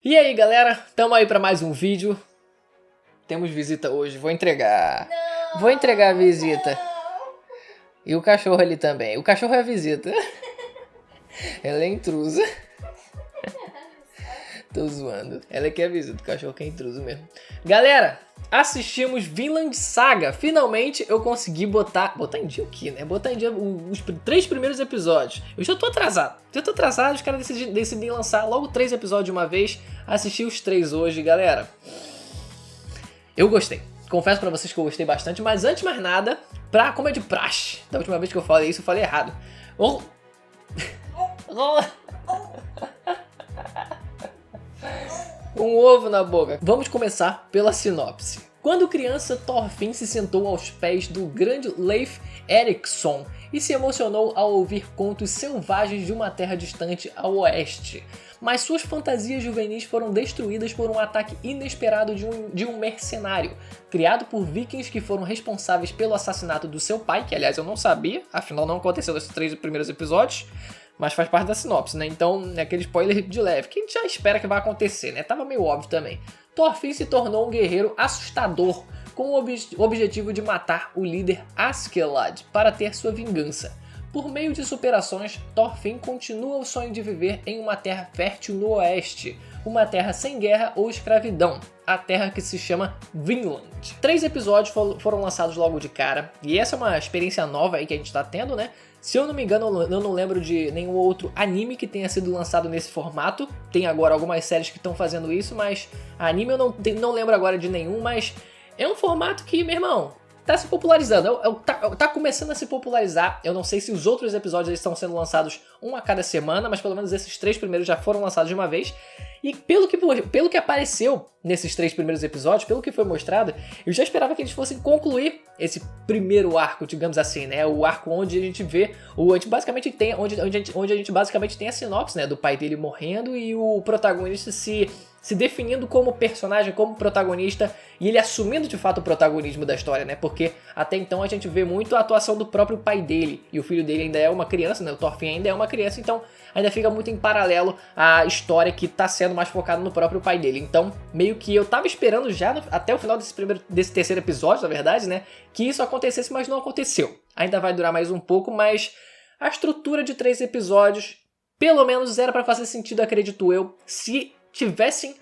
E aí galera, tamo aí pra mais um vídeo. Temos visita hoje, vou entregar. Vou entregar a visita. E o cachorro ali também. O cachorro é a visita. Ela é intrusa. Tô zoando. Ela é que é a visita, o cachorro que é intruso mesmo. Galera, assistimos Vinland Saga. Finalmente eu consegui botar em dia o quê, né? Botar em dia os 3 primeiros episódios. Eu já tô atrasado. Os caras decidiram lançar logo 3 episódios de uma vez. Assisti os 3 hoje, galera. Eu gostei. Confesso pra vocês que eu gostei bastante, mas antes de mais nada, como é de praxe, da última vez que eu falei isso, eu falei errado. Um ovo na boca. Vamos começar pela sinopse. Quando criança, Thorfinn se sentou aos pés do grande Leif Erikson e se emocionou ao ouvir contos selvagens de uma terra distante ao oeste. Mas suas fantasias juvenis foram destruídas por um ataque inesperado de um mercenário, criado por vikings que foram responsáveis pelo assassinato do seu pai, que aliás eu não sabia, afinal não aconteceu nesses 3 primeiros episódios, mas faz parte da sinopse, né? Então é aquele spoiler de leve, que a gente já espera que vai acontecer, né? Tava meio óbvio também. Thorfinn se tornou um guerreiro assustador, com o objetivo de matar o líder Askeladd para ter sua vingança. Por meio de superações, Thorfinn continua o sonho de viver em uma terra fértil no oeste, uma terra sem guerra ou escravidão, a terra que se chama Vinland. 3 episódios foram lançados logo de cara, e essa é uma experiência nova aí que a gente tá tendo, né? Se eu não me engano, eu não lembro de nenhum outro anime que tenha sido lançado nesse formato. Tem agora algumas séries que estão fazendo isso, mas anime eu não lembro agora de nenhum, mas é um formato que, meu irmão, tá se popularizando, tá começando a se popularizar. Eu não sei se os outros episódios estão sendo lançados um a cada semana, mas pelo menos esses 3 primeiros já foram lançados de uma vez. E pelo que apareceu nesses 3 primeiros episódios, pelo que foi mostrado, eu já esperava que eles fossem concluir esse primeiro arco, digamos assim, né? O arco onde a gente vê, onde a gente basicamente tem a sinopse, né? Do pai dele morrendo e o protagonista se definindo como personagem, como protagonista, e ele assumindo de fato o protagonismo da história, né? Porque até então a gente vê muito a atuação do próprio pai dele, e o filho dele ainda é uma criança, né? O Thorfinn ainda é uma criança, então ainda fica muito em paralelo à história que tá sendo mais focada no próprio pai dele. Então, meio que eu tava esperando já até o final desse terceiro episódio, na verdade, né? Que isso acontecesse, mas não aconteceu. Ainda vai durar mais um pouco, mas a estrutura de 3 episódios, pelo menos era pra fazer sentido, acredito eu, se tivessem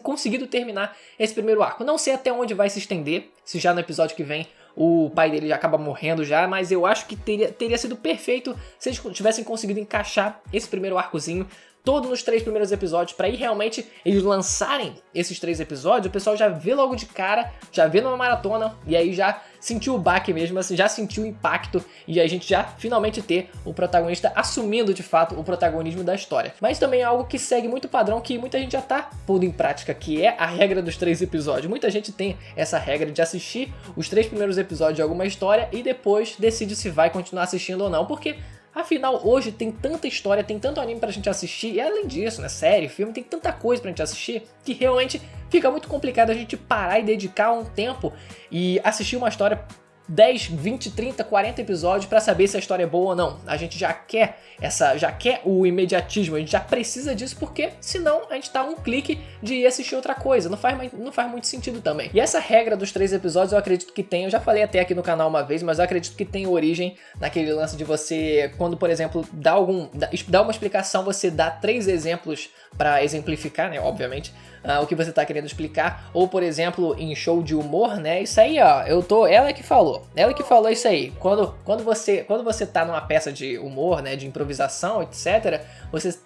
conseguido terminar esse primeiro arco. Não sei até onde vai se estender, se já no episódio que vem o pai dele já acaba morrendo já, mas eu acho que teria sido perfeito se eles tivessem conseguido encaixar esse primeiro arcozinho todo nos 3 primeiros episódios, pra aí realmente eles lançarem esses 3 episódios, o pessoal já vê logo de cara, já vê numa maratona, e aí já sentiu o baque mesmo, assim, já sentiu o impacto, e a gente já finalmente ter o protagonista assumindo de fato o protagonismo da história. Mas também é algo que segue muito padrão que muita gente já tá pondo em prática, que é a regra dos 3 episódios. Muita gente tem essa regra de assistir os 3 primeiros episódios de alguma história e depois decide se vai continuar assistindo ou não, porque afinal, hoje tem tanta história, tem tanto anime pra gente assistir, e além disso, né, série, filme, tem tanta coisa pra gente assistir, que realmente fica muito complicado a gente parar e dedicar um tempo e assistir uma história 10, 20, 30, 40 episódios pra saber se a história é boa ou não. A gente já quer o imediatismo, a gente já precisa disso, porque senão a gente tá a um clique de ir assistir outra coisa, não faz muito sentido também. E essa regra dos 3 episódios eu acredito que tem, eu já falei até aqui no canal uma vez, mas eu acredito que tem origem naquele lance de você, quando por exemplo dá uma explicação, você dá 3 exemplos pra exemplificar, né, obviamente, o que você tá querendo explicar, ou por exemplo em show de humor, né, isso aí ó, ela que falou isso aí, quando você tá numa peça de humor, né, de improvisação, etc,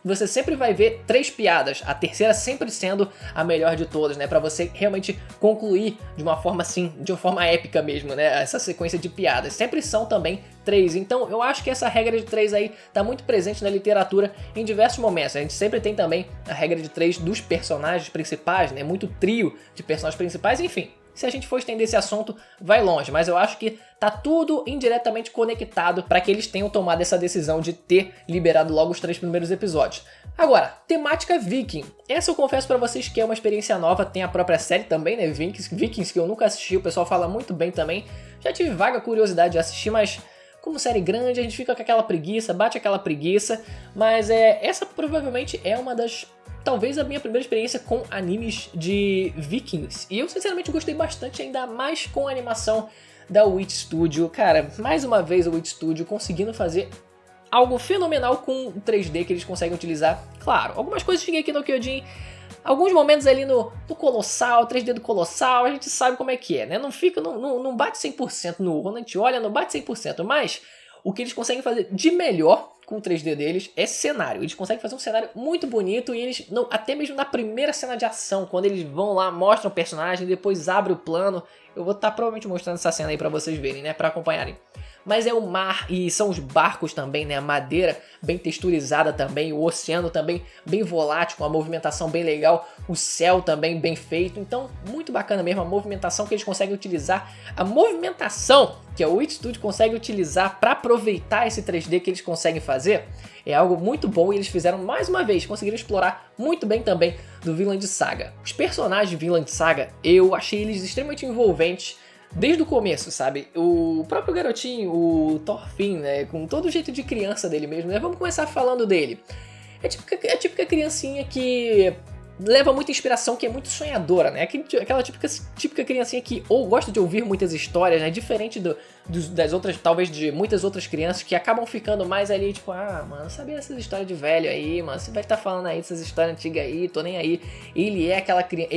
você sempre vai ver 3 piadas, a terceira sempre sendo a melhor de todas, né, pra você realmente concluir de uma forma assim, de uma forma épica mesmo, né, essa sequência de piadas, sempre são também 3, então eu acho que essa regra de 3 aí tá muito presente na literatura em diversos momentos. A gente sempre tem também a regra de 3 dos personagens principais, né? Muito trio de personagens principais, enfim. Se a gente for estender esse assunto, vai longe, mas eu acho que tá tudo indiretamente conectado para que eles tenham tomado essa decisão de ter liberado logo os 3 primeiros episódios. Agora, temática viking. Essa eu confesso para vocês que é uma experiência nova, tem a própria série também, né? Vikings, que eu nunca assisti, o pessoal fala muito bem também. Já tive vaga curiosidade de assistir, mas como série grande, a gente fica com aquela preguiça, bate aquela preguiça, mas essa provavelmente é uma das talvez a minha primeira experiência com animes de Vikings. E eu sinceramente gostei bastante, ainda mais com a animação da Wit Studio. Cara, mais uma vez a Wit Studio conseguindo fazer algo fenomenal com o 3D que eles conseguem utilizar. Claro, algumas coisas de Shingeki no Kyojin, alguns momentos ali no Colossal, 3D do Colossal, a gente sabe como é que é, né? Não bate 100% no quando a gente olha, não bate 100%, mas o que eles conseguem fazer de melhor com o 3D deles é cenário. Eles conseguem fazer um cenário muito bonito e eles, não, até mesmo na primeira cena de ação, quando eles vão lá, mostram o personagem, depois abre o plano. Eu vou estar provavelmente mostrando essa cena aí pra vocês verem, né? Pra acompanharem. Mas é o mar e são os barcos também, né? A madeira bem texturizada também, o oceano também bem volátil, com uma movimentação bem legal, o céu também bem feito. Então, muito bacana mesmo a movimentação que eles conseguem utilizar. A movimentação que a Wit Studio consegue utilizar para aproveitar esse 3D que eles conseguem fazer é algo muito bom e eles fizeram mais uma vez, conseguiram explorar muito bem também do Vinland Saga. Os personagens de Vinland Saga, eu achei eles extremamente envolventes desde o começo, sabe? O próprio garotinho, o Thorfinn, né? Com todo o jeito de criança dele mesmo, né? Vamos começar falando dele. É a típica criancinha que leva muita inspiração, que é muito sonhadora, né? Aquela típica criancinha que ou gosta de ouvir muitas histórias, né? Diferente das outras, talvez de muitas outras crianças que acabam ficando mais ali, tipo, ah, mano, sabia essas histórias de velho aí, mano? Você vai estar falando aí dessas histórias antigas aí, tô nem aí. Ele é aquela criança,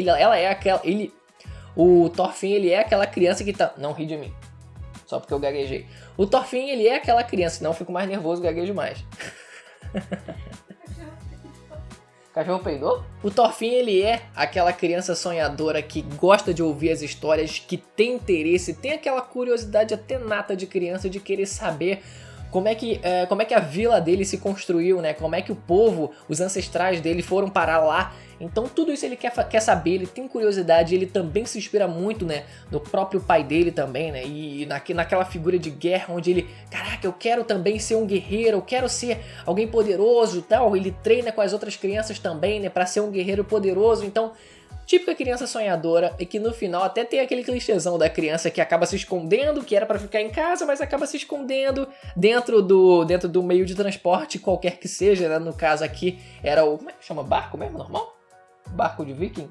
o Thorfinn, ele é aquela criança que tá... Não ri de mim. Só porque eu gaguejei. O Thorfinn, ele é aquela criança. Não, eu fico mais nervoso, gaguejo mais. Cachorro peidou? O Thorfinn, ele é aquela criança sonhadora que gosta de ouvir as histórias, que tem interesse, tem aquela curiosidade até nata de criança de querer saber como é que a vila dele se construiu, né? Como é que o povo, os ancestrais dele foram parar lá. Então tudo isso ele quer saber, ele tem curiosidade, ele também se inspira muito, né, no próprio pai dele também, né, e naquela figura de guerra onde ele, caraca, eu quero também ser um guerreiro, eu quero ser alguém poderoso, tal. Ele treina com as outras crianças também, né, para ser um guerreiro poderoso. Então, típica criança sonhadora e que no final até tem aquele clichêzão da criança que acaba se escondendo, que era pra ficar em casa, mas acaba se escondendo dentro do meio de transporte, qualquer que seja, né? No caso aqui era o... Como é que chama? Barco mesmo? Normal? Barco de viking?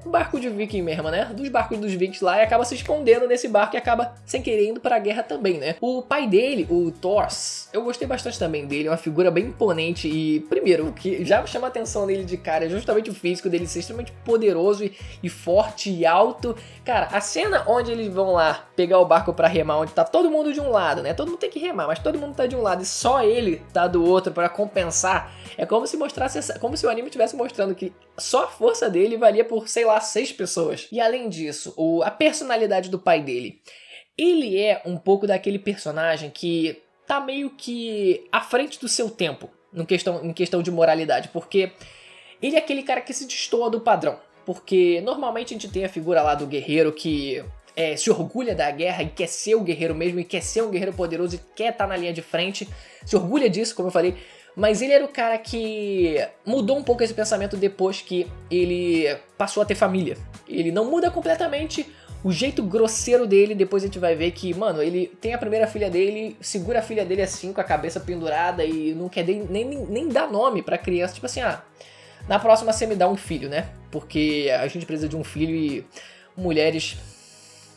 Barco de viking mesmo, né? Dos barcos dos vikings lá, e acaba se escondendo nesse barco e acaba sem querer indo pra guerra também, né? O pai dele, o Thors, eu gostei bastante também dele, é uma figura bem imponente e, primeiro, o que já chama a atenção dele de cara é justamente o físico dele ser extremamente poderoso e forte e alto. Cara, a cena onde eles vão lá pegar o barco pra remar, onde tá todo mundo de um lado, né? Todo mundo tem que remar, mas todo mundo tá de um lado e só ele tá do outro pra compensar. É como se mostrasse, como se o anime estivesse mostrando que só a força dele valia por, sei lá, 6 pessoas. E além disso, a personalidade do pai dele. Ele é um pouco daquele personagem que tá meio que à frente do seu tempo em questão de moralidade, porque ele é aquele cara que se destoa do padrão. Porque normalmente a gente tem a figura lá do guerreiro que se orgulha da guerra e quer ser o guerreiro mesmo, e quer ser um guerreiro poderoso e quer estar na linha de frente, se orgulha disso, como eu falei. Mas ele era o cara que mudou um pouco esse pensamento depois que ele passou a ter família. Ele não muda completamente o jeito grosseiro dele, depois a gente vai ver que, mano, ele tem a primeira filha dele, segura a filha dele assim, com a cabeça pendurada e não quer nem dar nome pra criança. Tipo assim, na próxima você me dá um filho, né? Porque a gente precisa de um filho e mulheres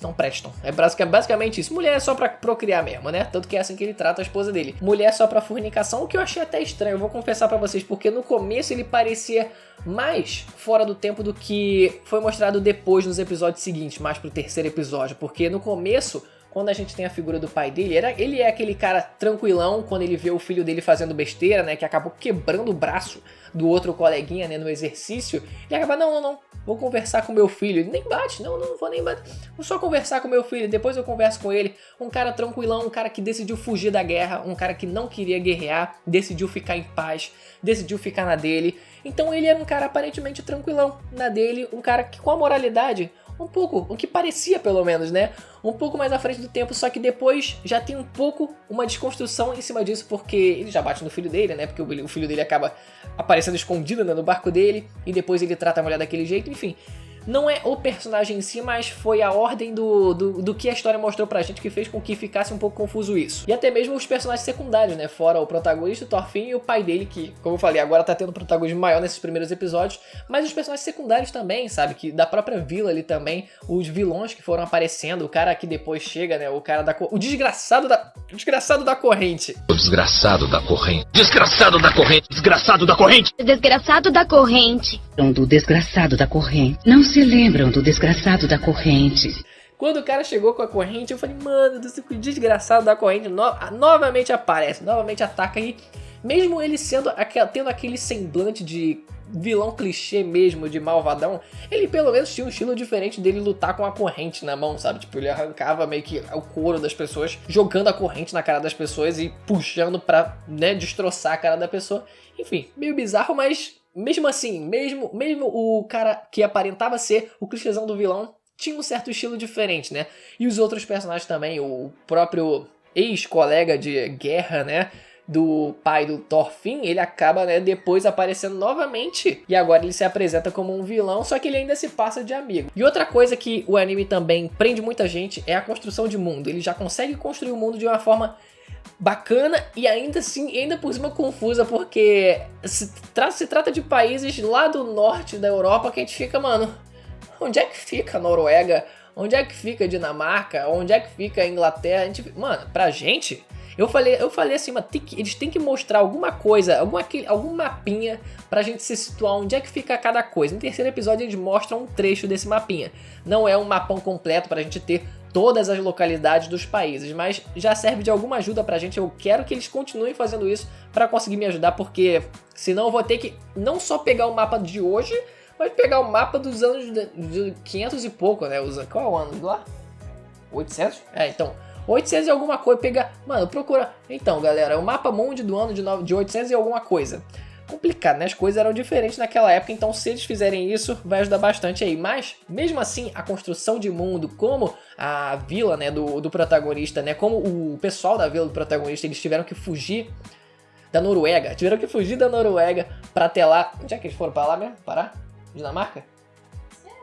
não prestam. É basicamente isso. Mulher é só pra procriar mesmo, né? Tanto que é assim que ele trata a esposa dele. Mulher só pra fornicação, o que eu achei até estranho, eu vou confessar pra vocês, porque no começo ele parecia mais fora do tempo do que foi mostrado depois nos episódios seguintes, mais pro terceiro episódio, porque no começo, quando a gente tem a figura do pai dele, ele é aquele cara tranquilão quando ele vê o filho dele fazendo besteira, né, que acabou quebrando o braço do outro coleguinha, né, no exercício, e acaba, não, vou conversar com meu filho. Ele nem bate, não vou nem bater, vou só conversar com meu filho, depois eu converso com ele. Um cara tranquilão, um cara que decidiu fugir da guerra, um cara que não queria guerrear, decidiu ficar em paz, decidiu ficar na dele. Então ele era um cara aparentemente tranquilão na dele, um cara que com a moralidade um pouco, o que parecia pelo menos, né? Um pouco mais à frente do tempo, só que depois já tem um pouco uma desconstrução em cima disso, porque ele já bate no filho dele, né? Porque o filho dele acaba aparecendo escondido, né, no barco dele, e depois ele trata a mulher daquele jeito, enfim. não é o personagem em si, mas foi a ordem do que a história mostrou pra gente que fez com que ficasse um pouco confuso isso. E até mesmo os personagens secundários, né? Fora o protagonista, o Thorfinn, e o pai dele, que, como eu falei, agora tá tendo um protagonismo maior nesses primeiros episódios, mas os personagens secundários também, sabe? Que da própria vila ali também, os vilões que foram aparecendo, o cara que depois chega, né? O cara o desgraçado da corrente. O desgraçado da corrente. Desgraçado da corrente. Desgraçado da corrente. Desgraçado da corrente. Do desgraçado da corrente. Não se lembram do desgraçado da corrente. Quando o cara chegou com a corrente, eu falei, mano, o desgraçado da corrente novamente aparece, novamente ataca, e mesmo ele tendo aquele semblante de vilão clichê mesmo, de malvadão, ele pelo menos tinha um estilo diferente dele lutar com a corrente na mão, sabe? Tipo, ele arrancava meio que o couro das pessoas, jogando a corrente na cara das pessoas e puxando pra, né, destroçar a cara da pessoa. Enfim, meio bizarro, mas mesmo assim, mesmo o cara que aparentava ser o clichêzão do vilão, tinha um certo estilo diferente, né? E os outros personagens também, o próprio ex-colega de guerra, né? Do pai do Thorfinn, ele acaba, né, depois aparecendo novamente, e agora ele se apresenta como um vilão, só que ele ainda se passa de amigo. E outra coisa que o anime também prende muita gente é a construção de mundo. Ele já consegue construir o mundo de uma forma bacana e ainda assim, ainda por cima confusa, porque se trata de países lá do norte da Europa que a gente fica, mano, onde é que fica a Noruega? Onde é que fica a Dinamarca? Onde é que fica a Inglaterra? Mano, pra gente, eu falei assim, mas eles têm que mostrar alguma coisa, algum mapinha pra gente se situar onde é que fica cada coisa. No terceiro episódio eles mostram um trecho desse mapinha. Não é um mapão completo pra gente ter todas as localidades dos países, mas já serve de alguma ajuda pra gente. Eu quero que eles continuem fazendo isso pra conseguir me ajudar, porque senão eu vou ter que não só pegar o mapa de hoje, mas pegar o mapa dos anos de 500 e pouco, né? Qual é o ano lá? 800? Então, 800 e alguma coisa, pegar... Mano, procura... Então, galera, o mapa mundi do ano de 800 e alguma coisa. Complicado, né? As coisas eram diferentes naquela época, então se eles fizerem isso, vai ajudar bastante aí. Mas, mesmo assim, a construção de mundo, como a vila, né, do protagonista, né? Como o pessoal da vila do protagonista, eles tiveram que fugir da Noruega. Tiveram que fugir da Noruega pra até lá... Onde é que eles foram? Pra lá mesmo? Parar? Dinamarca?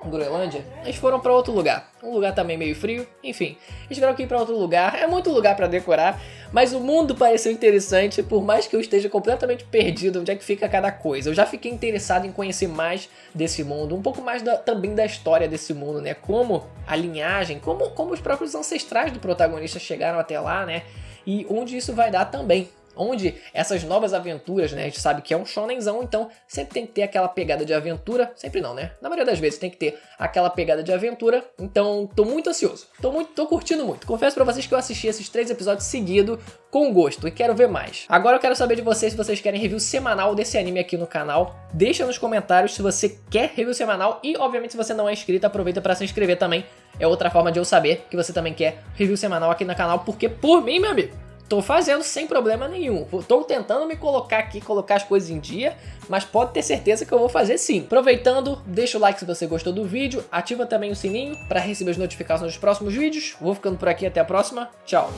Groenlândia? Eles foram pra outro lugar. Um lugar também meio frio. Enfim, eles tiveram que ir pra outro lugar. É muito lugar pra decorar. Mas o mundo pareceu interessante. Por mais que eu esteja completamente perdido onde é que fica cada coisa. Eu já fiquei interessado em conhecer mais desse mundo. Um pouco mais também da história desse mundo, né? Como a linhagem, como os próprios ancestrais do protagonista chegaram até lá, né? E onde isso vai dar também. Onde essas novas aventuras, né, a gente sabe que é um shonenzão, então sempre tem que ter aquela pegada de aventura, sempre não, né? Na maioria das vezes tem que ter aquela pegada de aventura, então tô muito ansioso, tô curtindo muito. Confesso pra vocês que eu assisti esses 3 episódios seguidos com gosto e quero ver mais. Agora eu quero saber de vocês se vocês querem review semanal desse anime aqui no canal. Deixa nos comentários se você quer review semanal e, obviamente, se você não é inscrito, aproveita pra se inscrever também. É outra forma de eu saber que você também quer review semanal aqui no canal, porque por mim, meu amigo, tô fazendo sem problema nenhum. Tô tentando me colocar aqui, colocar as coisas em dia, mas pode ter certeza que eu vou fazer sim. Aproveitando, deixa o like se você gostou do vídeo, ativa também o sininho para receber as notificações dos próximos vídeos. Vou ficando por aqui, até a próxima. Tchau!